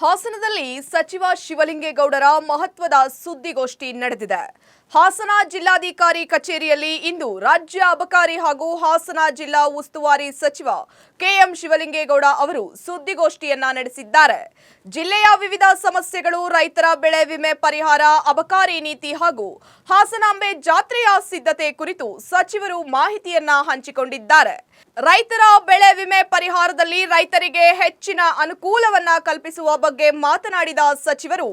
ಹಾಸನದಲ್ಲಿ ಸಚಿವ ಶಿವಲಿಂಗೇಗೌಡರ ಮಹತ್ವದ ಸುದ್ದಿಗೋಷ್ಠಿ ನಡೆದಿದೆ. ಹಾಸನ ಜಿಲ್ಲಾಧಿಕಾರಿ ಕಚೇರಿಯಲ್ಲಿ ಇಂದು ರಾಜ್ಯ ಅಬಕಾರಿ ಹಾಗೂ ಹಾಸನ ಜಿಲ್ಲಾ ಉಸ್ತುವಾರಿ ಸಚಿವ ಕೆಎಂ ಶಿವಲಿಂಗೇಗೌಡ ಅವರು ಸುದ್ದಿಗೋಷ್ಠಿಯನ್ನ ನಡೆಸಿದ್ದಾರೆ. ಜಿಲ್ಲೆಯ ವಿವಿಧ ಸಮಸ್ಯೆಗಳು, ರೈತರ ಬೆಳೆ ವಿಮೆ ಪರಿಹಾರ, ಅಬಕಾರಿ ನೀತಿ ಹಾಗೂ ಹಾಸನಾಂಬೆ ಜಾತ್ರೆಯ ಸಿದ್ಧತೆ ಕುರಿತು ಸಚಿವರು ಮಾಹಿತಿಯನ್ನ ಹಂಚಿಕೊಂಡಿದ್ದಾರೆ. ರೈತರ ಬೆಳೆ ವಿಮೆ ಪರಿಹಾರದಲ್ಲಿ ರೈತರಿಗೆ ಹೆಚ್ಚಿನ ಅನುಕೂಲವನ್ನ ಕಲ್ಪಿಸುವ ಬಗ್ಗೆ ಮಾತನಾಡಿದ ಸಚಿವರು,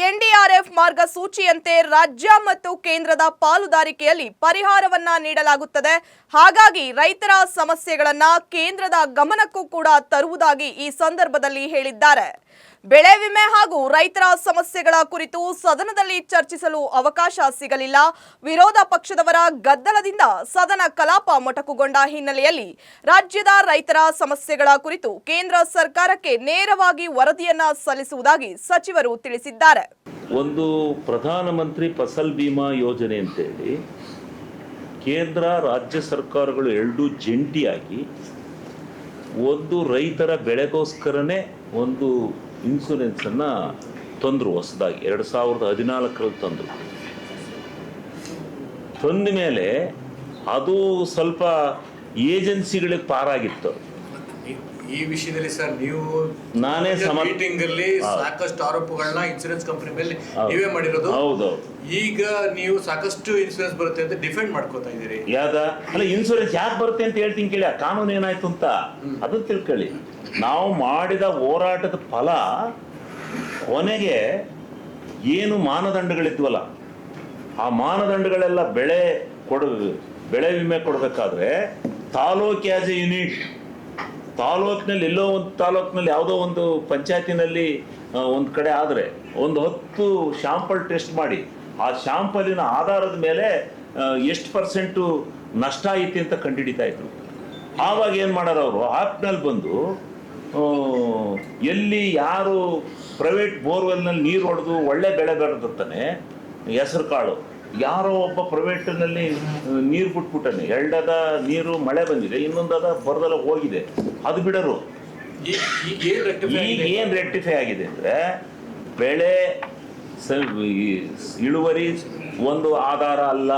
ಎನ್ಡಿಆರ್ಎಫ್ ಮಾರ್ಗಸೂಚಿಯಂತೆ ರಾಜ್ಯ ಮತ್ತು ಕೇಂದ್ರದ ಪಾಲುದಾರಿಕೆಯಲ್ಲಿ ಪರಿಹಾರವನ್ನ ನೀಡಲಾಗುತ್ತದೆ. ಹಾಗಾಗಿ ರೈತರ ಸಮಸ್ಯೆಗಳನ್ನ ಕೇಂದ್ರದ ಗಮನಕ್ಕೂ ಕೂಡ ತರುವುದಾಗಿ ಈ ಸಂದರ್ಭದಲ್ಲಿ ಹೇಳಿದ್ದಾರೆ. ಬೆಳೆ ವಿಮೆ ಹಾಗೂ ರೈತರ ಸಮಸ್ಯೆಗಳ ಕುರಿತು ಸದನದಲ್ಲಿ ಚರ್ಚಿಸಲು ಅವಕಾಶ ಸಿಗಲಿಲ್ಲ. ವಿರೋಧ ಪಕ್ಷದವರ ಗದ್ದಲದಿಂದ ಸದನ ಕಲಾಪ ಮೊಟಕುಗೊಂಡ ಹಿನ್ನೆಲೆಯಲ್ಲಿ ರಾಜ್ಯದ ರೈತರ ಸಮಸ್ಯೆಗಳ ಕುರಿತು ಕೇಂದ್ರ ಸರ್ಕಾರಕ್ಕೆ ನೇರವಾಗಿ ವರದಿಯನ್ನ ಸಲ್ಲಿಸುವುದಾಗಿ ಸಚಿವರು ತಿಳಿಸಿದ್ದಾರೆ. ಒಂದು ಪ್ರಧಾನಮಂತ್ರಿ ಫಸಲ್ ಬಿಮಾ ಯೋಜನೆ ಅಂತೇಳಿ ಕೇಂದ್ರ ರಾಜ್ಯ ಸರ್ಕಾರಗಳು ಎರಡೂ ಜಂಟಿಯಾಗಿ ಒಂದು ರೈತರ ಬೆಳೆಗೋಸ್ಕರನೇ ಒಂದು ಇನ್ಶೂರೆನ್ಸನ್ನು ತಂದರು. ಹೊಸದಾಗಿ 2014ರಲ್ಲಿ ತಂದ ಮೇಲೆ ಅದು ಸ್ವಲ್ಪ ಏಜೆನ್ಸಿಗಳಿಗೆ ಪಾರಾಗಿತ್ತು. ಈ ವಿಷಯದಲ್ಲಿ ಸರ್ ನೀವು ನಾನೇ ಮೀಟಿಂಗ್ ಅಲ್ಲಿ ಸಾಕಷ್ಟು ಆರೋಪಗಳನ್ನ ಇನ್ಸೂರೆನ್ಸ್ ಕಂಪನಿ ಮೇಲೆ ನೀವೇ ಮಾಡಿರೋದು. ಹೌದು, ಈಗ ನೀವು ಸಾಕಷ್ಟು ಇನ್ಸೂರೆನ್ಸ್ ಬರುತ್ತೆ ಅಂತ ಡಿಫೆಂಡ್ ಮಾಡ್ಕೋತಾ ಇದ್ದೀರಿ. ಅಲ್ಲ, ಇನ್ಸೂರೆನ್ಸ್ ಯಾಕೆ ಬರುತ್ತೆ ಅಂತ ಹೇಳ್ತೀನಿ ಕೇಳಿ. ಆ ಕಾನೂನು ಏನಾಯ್ತು ಅಂತ ಅದನ್ನ ತಿಳ್ಕೊಳ್ಳಿ. ನಾವು ಮಾಡಿದ ಹೋರಾಟದ ಫಲ ಕೊನೆಗೆ ಏನು ಮಾನದಂಡಗಳಿದ್ವಲ್ಲ, ಆ ಮಾನದಂಡಗಳೆಲ್ಲ ಬೆಳೆ ವಿಮೆ ಕೊಡಬೇಕಾದ್ರೆ ತಾಲೂಕ್ ಆಸ್ ಎ ಯೂನಿಟ್, ತಾಲೂಕಿನಲ್ಲಿ ಎಲ್ಲೋ ಒಂದು ತಾಲೂಕಿನಲ್ಲಿ ಯಾವುದೋ ಒಂದು ಪಂಚಾಯತಿನಲ್ಲಿ ಒಂದು ಕಡೆ ಆದರೆ ಒಂದು 10 ಶಾಂಪಲ್ ಟೆಸ್ಟ್ ಮಾಡಿ ಆ ಶಾಂಪಲಿನ ಆಧಾರದ ಮೇಲೆ ಎಷ್ಟು % ನಷ್ಟ ಐತಿ ಅಂತ ಕಂಡುಹಿಡಿತಾ ಇದ್ರು. ಆವಾಗ ಏನು ಮಾಡೋರು, ಅವರು ಆ್ಯಪ್ನಲ್ಲಿ ಬಂದು ಎಲ್ಲಿ ಯಾರು ಪ್ರೈವೇಟ್ ಬೋರ್ವೆಲ್ನಲ್ಲಿ ನೀರು ಹೊಡೆದು ಒಳ್ಳೆ ಬೆಳೆ ಬೆಳೆದಿರ್ತಾನೆ, ಹೆಸರು ಕಾಳು, ಯಾರೋ ಒಬ್ಬ ಪ್ರೈವೇಟ್ನಲ್ಲಿ ನೀರು ಬಿಟ್ಬಿಟ್ಟಾನೆ, ಎರಡದ ನೀರು ಮಳೆ ಬಂದಿದೆ, ಇನ್ನೊಂದದ ಬರದಲ್ಲ ಹೋಗಿದೆ, ಅದು ಬಿಡರು. ಈಗ ಏನು ರೆಕ್ಟಿಫೈ ಆಗಿದೆ ಅಂದರೆ, ಬೆಳೆ ಇಳುವರಿ ಒಂದು ಆಧಾರ ಅಲ್ಲ,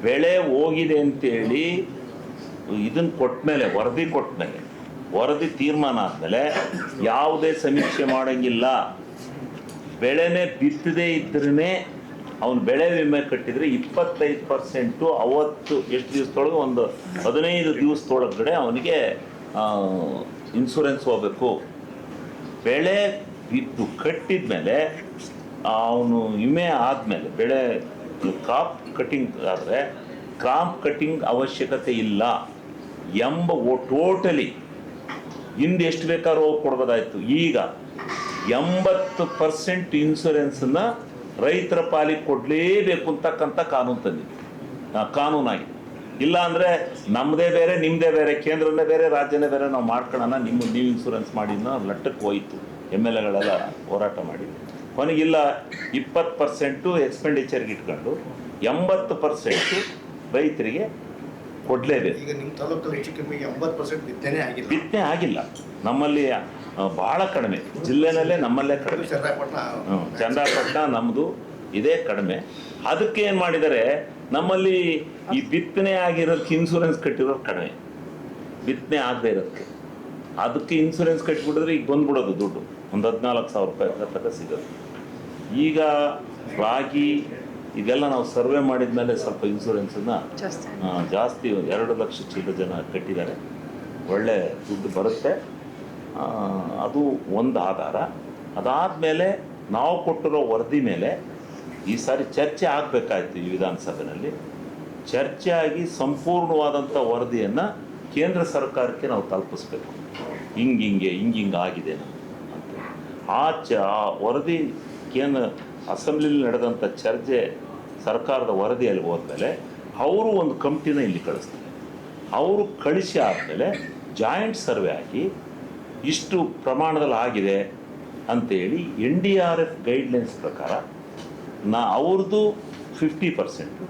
ಬೆಳೆ ಹೋಗಿದೆ ಅಂತೇಳಿ ಇದನ್ನು ಕೊಟ್ಮೇಲೆ, ವರದಿ ತೀರ್ಮಾನ ಆದಮೇಲೆ ಯಾವುದೇ ಸಮೀಕ್ಷೆ ಮಾಡೋಂಗಿಲ್ಲ. ಬೆಳೆನೇ ಬಿತ್ತದೇ ಇದ್ರೇ ಅವನು ಬೆಳೆ ವಿಮೆ ಕಟ್ಟಿದರೆ 25% ಅವತ್ತು ಎಷ್ಟು ದಿವಸದೊಳಗೆ, ಒಂದು 15 ದಿವಸದೊಳಗಡೆ ಅವನಿಗೆ ಇನ್ಶೂರೆನ್ಸ್ ಹೋಗಬೇಕು. ಬೆಳೆ ಬಿದ್ದು ಕಟ್ಟಿದ ಮೇಲೆ ಅವನು ವಿಮೆ ಆದಮೇಲೆ ಬೆಳೆ ಕ್ರಾಪ್ ಕಟಿಂಗ್ ಆದರೆ ಕ್ರಾಪ್ ಕಟಿಂಗ್ ಅವಶ್ಯಕತೆ ಇಲ್ಲ ಟೋಟಲಿ ಹಿಂದೆ ಎಷ್ಟು ಬೇಕಾದ್ರೂ ಹೋಗಿ ಕೊಡ್ಬೋದಾಯ್ತು. ಈಗ 80% ಇನ್ಶೂರೆನ್ಸನ್ನ ರೈತರ ಪಾಲಿಗೆ ಕೊಡಲೇಬೇಕು ಅಂತಕ್ಕಂಥ ಕಾನೂನಾಗಿದೆ. ಇಲ್ಲ ಅಂದರೆ ನಮ್ಮದೇ ಬೇರೆ ನಿಮ್ಮದೇ ಬೇರೆ, ಕೇಂದ್ರನೇ ಬೇರೆ ರಾಜ್ಯನೇ ಬೇರೆ, ನಾವು ಮಾಡ್ಕೊಳ್ಳೋಣ, ನೀವು ಇನ್ಶೂರೆನ್ಸ್ ಮಾಡಿ ಲಟ್ಟಕ್ಕೆ ಹೋಯಿತು. MLAಗಳೆಲ್ಲ ಹೋರಾಟ ಮಾಡಿ ಕೊನೆಗಿಲ್ಲ 20% ಎಕ್ಸ್ಪೆಂಡಿಚರ್ಗೆ ಇಟ್ಕೊಂಡು 80% ರೈತರಿಗೆ ಕೊಡಲೇಬೇಕು. ಈಗ ನಿಮ್ಮ ತಾಲೂಕಲ್ಲಿ ಹೆಚ್ಚು ಕಮ್ಮಿ 80% ಬಿತ್ತನೆ ಆಗಿಲ್ಲ. ನಮ್ಮಲ್ಲಿ ಬಹಳ ಕಡಿಮೆ, ಜಿಲ್ಲೆನಲ್ಲೇ ನಮ್ಮಲ್ಲೇ ಕಡಿಮೆ. ಚನ್ನರಾಯಪಟ್ಟಣ ನಮ್ಮದು ಇದೇ ಕಡಿಮೆ. ಅದಕ್ಕೆ ಏನು ಮಾಡಿದ್ದಾರೆ, ನಮ್ಮಲ್ಲಿ ಈ ಬಿತ್ತನೆ ಆಗಿರೋದಕ್ಕೆ ಇನ್ಶೂರೆನ್ಸ್ ಕಟ್ಟಿರೋದು ಕಡಿಮೆ, ಬಿತ್ತನೆ ಆಗದೆ ಇರೋದಕ್ಕೆ. ಅದಕ್ಕೆ ಇನ್ಶೂರೆನ್ಸ್ ಕಟ್ಟಿಬಿಟ್ಟಿದ್ರೆ ಈಗ ಬಂದ್ಬಿಡೋದು ದುಡ್ಡು, ಒಂದು 14,000 ರೂಪಾಯಿ ತನಕ ಸಿಗೋದು. ಈಗ ರಾಗಿ ಇದೆಲ್ಲ ನಾವು ಸರ್ವೆ ಮಾಡಿದ ಮೇಲೆ ಸ್ವಲ್ಪ ಇನ್ಶೂರೆನ್ಸನ್ನು ಜಾಸ್ತಿ 2 ಲಕ್ಷ ಚಿಲ್ಲರೆ ಜನ ಕಟ್ಟಿದ್ದಾರೆ. ಒಳ್ಳೆ ದುಡ್ಡು ಬರುತ್ತೆ. ಅದು ಒಂದು ಆಧಾರ. ಅದಾದಮೇಲೆ ನಾವು ಕೊಟ್ಟಿರೋ ವರದಿ ಮೇಲೆ ಈ ಸಾರಿ ಚರ್ಚೆ ಆಗಬೇಕಾಯ್ತು. ಈ ವಿಧಾನಸಭೆಯಲ್ಲಿ ಚರ್ಚೆ ಆಗಿ ಸಂಪೂರ್ಣವಾದಂಥ ವರದಿಯನ್ನು ಕೇಂದ್ರ ಸರ್ಕಾರಕ್ಕೆ ನಾವು ತಲುಪಿಸ್ಬೇಕು. ಹಿಂಗೆ ಆಗಿದೆ ಅಂತ ಆ ವರದಿ ಕೇಂದ್ರ ಅಸೆಂಬ್ಲಿಲಿ ನಡೆದಂಥ ಚರ್ಚೆ, ಸರ್ಕಾರದ ವರದಿಯಲ್ಲಿ ಹೋದ್ಮೇಲೆ ಅವರು ಒಂದು ಕಮಿಟಿನ ಇಲ್ಲಿ ಕಳಿಸ್ತಾರೆ. ಅವರು ಕಳಿಸಿ ಆದಮೇಲೆ ಜಾಯಿಂಟ್ ಸರ್ವೆ ಆಗಿ ಇಷ್ಟು ಪ್ರಮಾಣದಲ್ಲಿ ಆಗಿದೆ ಅಂತೇಳಿ NDRF ಗೈಡ್ಲೈನ್ಸ್ ಪ್ರಕಾರ ಅವ್ರದ್ದು 50%,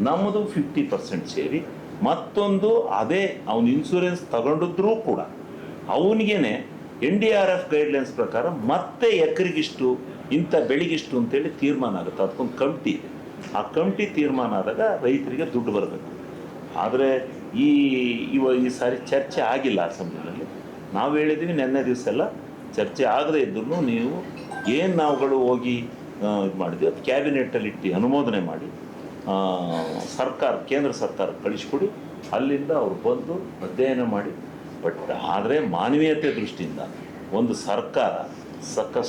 ನಮ್ಮದು 50% ಸೇರಿ ಮತ್ತೊಂದು ಅದೇ ಅವನು ಇನ್ಶೂರೆನ್ಸ್ ತಗೊಂಡಿದ್ರೂ ಕೂಡ ಅವನಿಗೇನೆ NDRF ಗೈಡ್ಲೈನ್ಸ್ ಪ್ರಕಾರ ಮತ್ತೆ ಎಕರೆಗಿಷ್ಟು ಇಂಥ ಬೆಳೆಗಿಷ್ಟು ಅಂತೇಳಿ ತೀರ್ಮಾನ ಆಗುತ್ತೆ. ಅದಕ್ಕೊಂದು ಕಮಿಟಿ ಇದೆ. ಆ ಕಮಿಟಿ ತೀರ್ಮಾನ ಆದಾಗ ರೈತರಿಗೆ ದುಡ್ಡು ಬರಬೇಕು. ಆದರೆ ಈ ಸಾರಿ ಚರ್ಚೆ ಆಗಿಲ್ಲ ಅಸೆಂಬ್ಲಿನಲ್ಲಿ. ನಾವು ಹೇಳಿದ್ದೀವಿ ನೆನ್ನೆ ದಿವಸ ಎಲ್ಲ ಚರ್ಚೆ ಆಗದೇ ಇದ್ರೂ ನೀವು ಏನು ನಾವುಗಳು ಹೋಗಿ ಇದು ಮಾಡಿದ್ವಿ ಅದು ಕ್ಯಾಬಿನೆಟ್ಟಲ್ಲಿ ಇಟ್ಟು ಅನುಮೋದನೆ ಮಾಡಿ ಕೇಂದ್ರ ಸರ್ಕಾರ ಕಳಿಸ್ಕೊಡಿ. ಅಲ್ಲಿಂದ ಅವ್ರು ಬಂದು ಅಧ್ಯಯನ ಮಾಡಿ. ಬಟ್ ಆದರೆ ಮಾನವೀಯತೆ ದೃಷ್ಟಿಯಿಂದ ಒಂದು ಸರ್ಕಾರ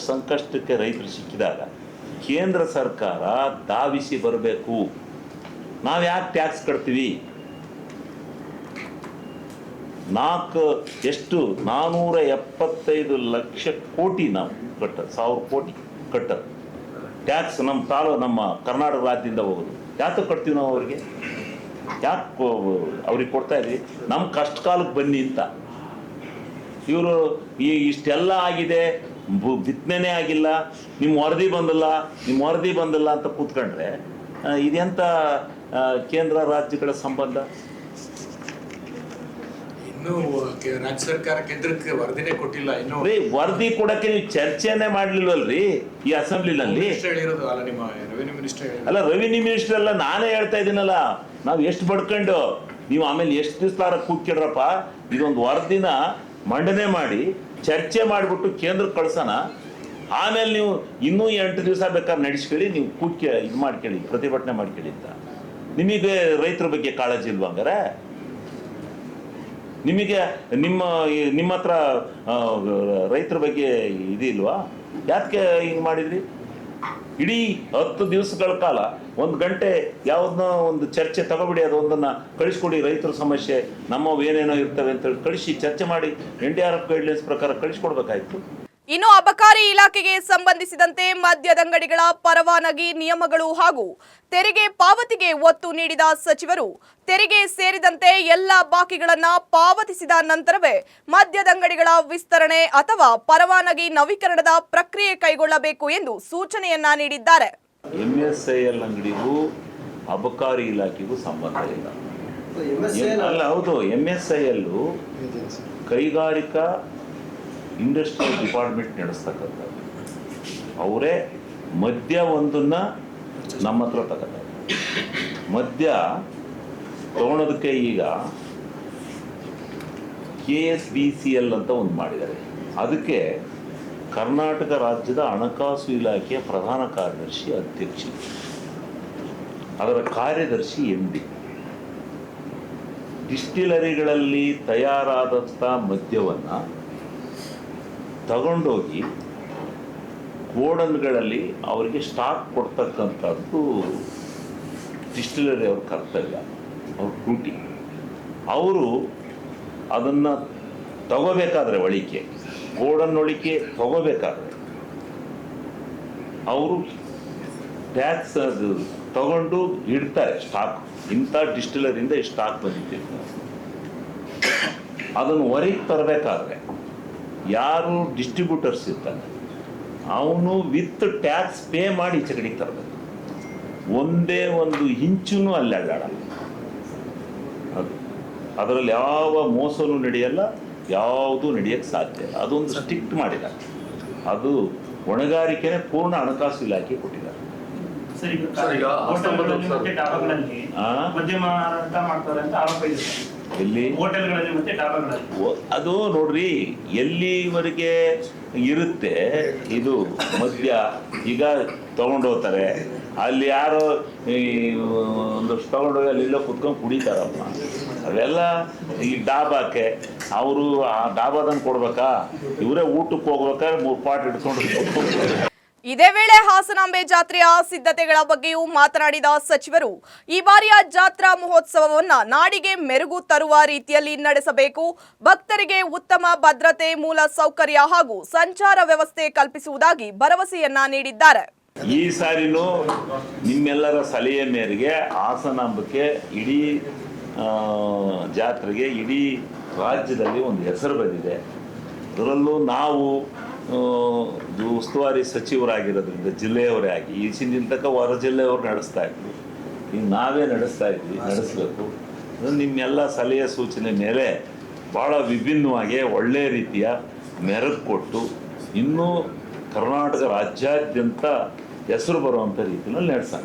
ಸಂಕಷ್ಟಕ್ಕೆ ರೈತರು ಸಿಕ್ಕಿದಾಗ ಕೇಂದ್ರ ಸರ್ಕಾರ ಧಾವಿಸಿ ಬರಬೇಕು. ನಾವು ಯಾಕೆ ಟ್ಯಾಕ್ಸ್ ಕಟ್ತೀವಿ? 475 ಲಕ್ಷ ಕೋಟಿ ನಾವು ಕಟ್ಟೋದು, 1000 ಕೋಟಿ ಕಟ್ಟೋದು ಟ್ಯಾಕ್ಸ್ ನಮ್ಮ ಕರ್ನಾಟಕ ರಾಜ್ಯದಿಂದ ಹೋಗೋದು. ಯಾಕೆ ಕಟ್ತೀವಿ ನಾವು ಅವ್ರಿಗೆ? ಯಾಕೆ ಅವ್ರಿಗೆ ಕೊಡ್ತಾ ಇದ್ವಿ? ನಮ್ಮ ಕಷ್ಟ ಕಾಲಕ್ಕೆ ಬನ್ನಿ ಅಂತ. ಇವರು ಇಷ್ಟೆಲ್ಲ ಆಗಿದೆ, ಬಿತ್ತನೆ ಆಗಿಲ್ಲ, ನಿಮ್ಮ ವರದಿ ಬಂದಿಲ್ಲ ಅಂತ ಕೂತ್ಕೊಂಡ್ರೆ ಇದೆಂಥ ಕೇಂದ್ರ ರಾಜ್ಯಗಳ ಸಂಬಂಧ? ಇನ್ನು ರಾಜ್ಯ ಸರ್ಕಾರ ಕೇಂದ್ರಕ್ಕೆ ವರದಿನೇ ಕೊಟ್ಟಿಲ್ಲ. ಇನ್ನು ವರದಿ ಕೊಡಕ್ಕೆ ನೀವು ಚರ್ಚೆನೇ ಮಾಡ್ಲಿಲ್ವಲ್ರಿ ಈ ಅಸೆಂಬ್ಲಿನಲ್ಲಿ? ಹೇಳಿರೋದು ಅಲ್ಲ, ನಿಮ್ಮ ರೆವಿನ್ಯೂ ಮಿನಿಸ್ಟರ್ ಅಲ್ಲ, ರೆವಿನ್ಯೂ ಮಿನಿಸ್ಟರ್ ಅಲ್ಲ, ನಾನೇ ಹೇಳ್ತಾ ಇದ್ದೀನಲ್ಲ. ನಾವು ಎಷ್ಟು ಬಡ್ಕೊಂಡು ನೀವು ಆಮೇಲೆ ಎಷ್ಟು ದಿವಸ ಕೂತ್ಕಿಡ್ರಪ್ಪ. ಇದೊಂದು ವರದಿನ ಮಂಡನೆ ಮಾಡಿ ಚರ್ಚೆ ಮಾಡಿಬಿಟ್ಟು ಕೇಂದ್ರಕ್ಕೆ ಕಳ್ಸೋಣ. ಆಮೇಲೆ ನೀವು ಇನ್ನೂ 8 ದಿವಸ ಬೇಕಾದ್ರೆ ನಡೆಸ್ಕೊಳ್ಳಿ, ನೀವು ಇದು ಮಾಡ್ಕೊಳ್ಳಿ, ಪ್ರತಿಭಟನೆ ಮಾಡ್ಕೊಳ್ಳಿ ಅಂತ. ನಿಮಗೆ ರೈತರ ಬಗ್ಗೆ ಕಾಳಜಿ ಇಲ್ವಾ ಹಂಗಾರೆ? ನಿಮಗೆ ನಿಮ್ಮ ಹತ್ರ ರೈತರ ಬಗ್ಗೆ ಇದಿಲ್ವಾ? ಯಾಕೆ ಹಿಂಗೆ ಮಾಡಿದ್ರಿ? ಇಡೀ 10 ದಿವಸಗಳ ಕಾಲ 1 ಗಂಟೆ ಯಾವುದನ್ನ ಒಂದು ಚರ್ಚೆ ತಗೋಬಿಡಿ, ಅದೊಂದನ್ನು ಕಳಿಸ್ಕೊಡಿ. ರೈತರ ಸಮಸ್ಯೆ ನಮ್ಮವು ಏನೇನೋ ಇರ್ತವೆ ಅಂತೇಳಿ ಕಳಿಸಿ ಚರ್ಚೆ ಮಾಡಿ NDRF ಗೈಡ್ಲೈನ್ಸ್ ಪ್ರಕಾರ ಕಳಿಸ್ಕೊಡ್ಬೇಕಾಯ್ತು. ಇನ್ನು ಅಬಕಾರಿ ಇಲಾಖೆಗೆ ಸಂಬಂಧಿಸಿದಂತೆ ಮದ್ಯದಂಗಡಿಗಳ ಪರವಾನಗಿ ನಿಯಮಗಳು ಹಾಗೂ ತೆರಿಗೆ ಪಾವತಿಗೆ ಒತ್ತು ನೀಡಿದ ಸಚಿವರು ತೆರಿಗೆ ಸೇರಿದಂತೆ ಎಲ್ಲ ಬಾಕಿಗಳನ್ನು ಪಾವತಿಸಿದ ನಂತರವೇ ಮದ್ಯದಂಗಡಿಗಳ ವಿಸ್ತರಣೆ ಅಥವಾ ಪರವಾನಗಿ ನವೀಕರಣದ ಪ್ರಕ್ರಿಯೆ ಕೈಗೊಳ್ಳಬೇಕು ಎಂದು ಸೂಚನೆಯನ್ನ ನೀಡಿದ್ದಾರೆ. MSIL ಅಂಗಡಿಗೂ ಅಬಕಾರಿ ಇಲಾಖೆಗೂ ಸಂಬಂಧ ಇಲ್ಲ. ಅಲ್ಲ, ಹೌದು, MSIL ಕೈಗಾರಿಕಾ ಇಂಡಸ್ಟ್ರಿಯಲ್ ಡಿಪಾರ್ಟ್ಮೆಂಟ್ ನಡೆಸ್ತಕ್ಕಂಥದ್ದು. ಅವರೇ ಮದ್ಯ ಒಂದನ್ನು ನಮ್ಮ ಹತ್ರ ತಗೋತಾರೆ. ಮದ್ಯ ತಗೊಳೋದಕ್ಕೆ ಈಗ KSBCL ಅಂತ ಒಂದು ಮಾಡಿದ್ದಾರೆ. ಅದಕ್ಕೆ ಕರ್ನಾಟಕ ರಾಜ್ಯದ ಹಣಕಾಸು ಇಲಾಖೆಯ ಪ್ರಧಾನ ಕಾರ್ಯದರ್ಶಿ ಅಧ್ಯಕ್ಷ, ಅದರ ಕಾರ್ಯದರ್ಶಿ MD. ಡಿಸ್ಟಿಲರಿಗಳಲ್ಲಿ ತಯಾರಾದಂಥ ಮದ್ಯವನ್ನು ತಗೊಂಡೋಗಿ ಗೋಡನ್ಗಳಲ್ಲಿ ಅವರಿಗೆ ಸ್ಟಾಕ್ ಕೊಡ್ತಕ್ಕಂಥದ್ದು ಡಿಸ್ಟಿಲರಿ ಅವ್ರ ಕರ್ತವ್ಯ, ಅವ್ರ ಡ್ಯೂಟಿ. ಅವರು ಅದನ್ನು ತಗೋಬೇಕಾದ್ರೆ ಗೋಡನ್ ಒಳಿಕೆ ತಗೋಬೇಕಾದ್ರೆ ಅವರು ಟ್ಯಾಕ್ಸ್ ತಗೊಂಡು ಇಡ್ತಾರೆ ಸ್ಟಾಕ್. ಇಂಥ ಡಿಸ್ಟಿಲರಿಂದ ಈ ಸ್ಟಾಕ್ ಬಂದಿದೆ. ಅದನ್ನು ಹೊರಗೆ ತರಬೇಕಾದ್ರೆ ಯಾರು ಡಿಸ್ಟ್ರಿಬ್ಯೂಟರ್ಸ್ ಇರ್ತಾನೆ ಅವನು ವಿತ್ ಟ್ಯಾಕ್ಸ್ ಪೇ ಮಾಡಿ ಈಚೆ ಕಡೆಗೆ ತರಬೇಕು. ಒಂದೇ ಒಂದು ಇಂಚೂ ಅಲ್ಲಿ ಅಡ್ಡಾಡಲ್ಲ. ಅದರಲ್ಲಿ ಯಾವ ಮೋಸನೂ ನಡೆಯಲ್ಲ, ಯಾವುದೂ ನಡೆಯಕ್ಕೆ ಸಾಧ್ಯ ಇಲ್ಲ. ಅದೊಂದು ಸ್ಟ್ರಿಕ್ಟ್ ಮಾಡಿದ್ದಾರೆ. ಅದು ಹೊಣೆಗಾರಿಕೆನೇ ಪೂರ್ಣ ಹಣಕಾಸು ಇಲಾಖೆ ಕೊಟ್ಟಿದ್ದಾರೆ. ಎಲ್ಲಿ ಅದು ನೋಡ್ರಿ, ಎಲ್ಲಿವರೆಗೆ ಇರುತ್ತೆ ಇದು ಮದ್ಯ. ಈಗ ತಗೊಂಡೋಗ್ತಾರೆ, ಅಲ್ಲಿ ಯಾರೋ ಒಂದಷ್ಟು ತಗೊಂಡೋಗಿ ಅಲ್ಲೆಲ್ಲ ಕುತ್ಕೊಂಡು ಕುಡಿತಾರಪ್ಪ. ಅವೆಲ್ಲ ಈ ಡಾಬಾಕ್ಕೆ ಅವರು ಆ ಡಾಬಾದನ್ನು ಕೊಡ್ಬೇಕಾ? ಇವರೇ ಊಟಕ್ಕೆ ಹೋಗ್ಬೇಕಾದ್ರೆ 3 ಪಾಟ್ ಇಟ್ಕೊಂಡು. ಇದೇ ವೇಳೆ ಹಾಸನಾಂಬೆ ಜಾತ್ರೆಯ ಸಿದ್ಧತೆಗಳ ಬಗ್ಗೆಯೂ ಮಾತನಾಡಿದ ಸಚಿವರು, ಈ ಬಾರಿಯ ಜಾತ್ರಾ ಮಹೋತ್ಸವವನ್ನ ನಾಡಿಗೆ ಮೆರುಗು ತರುವ ರೀತಿಯಲ್ಲಿ ನಡೆಸಬೇಕು. ಭಕ್ತರಿಗೆ ಉತ್ತಮ ಭದ್ರತೆ, ಮೂಲ ಸೌಕರ್ಯ ಹಾಗೂ ಸಂಚಾರ ವ್ಯವಸ್ಥೆ ಕಲ್ಪಿಸುವುದಾಗಿ ಭರವಸೆಯನ್ನ ನೀಡಿದ್ದಾರೆ. ಈ ಸಾರಿನೂ ನಿಮ್ಮೆಲ್ಲರ ಸಲಹೆ ಮೇರೆಗೆ ಹಾಸನಾಂಬಕ್ಕೆ ಇಡೀ ಜಾತ್ರೆಗೆ ಇಡೀ ರಾಜ್ಯದಲ್ಲಿ ಒಂದು ಹೆಸರು ಬಂದಿದೆ. ಅದರಲ್ಲೂ ನಾವು ಉಸ್ತುವಾರಿ ಸಚಿವರಾಗಿರೋದ್ರಿಂದ ಜಿಲ್ಲೆಯವರೇ ಆಗಿ ಈ ಹಿಂದಿನ ತನಕ ಹೊರ ಜಿಲ್ಲೆಯವರು ನಡೆಸ್ತಾ ಇದ್ವಿ, ಈಗ ನಾವೇ ನಡೆಸಬೇಕು. ನಿಮ್ಮೆಲ್ಲ ಸಲಹೆ ಸೂಚನೆ ಮೇಲೆ ಭಾಳ ವಿಭಿನ್ನವಾಗಿ ಒಳ್ಳೆಯ ರೀತಿಯ ಮೆರುಗು ಕೊಟ್ಟು ಇನ್ನೂ ಕರ್ನಾಟಕ ರಾಜ್ಯಾದ್ಯಂತ ಹೆಸರು ಬರುವಂಥ ರೀತಿಯಲ್ಲಿ ನಡೆಸೋಣ.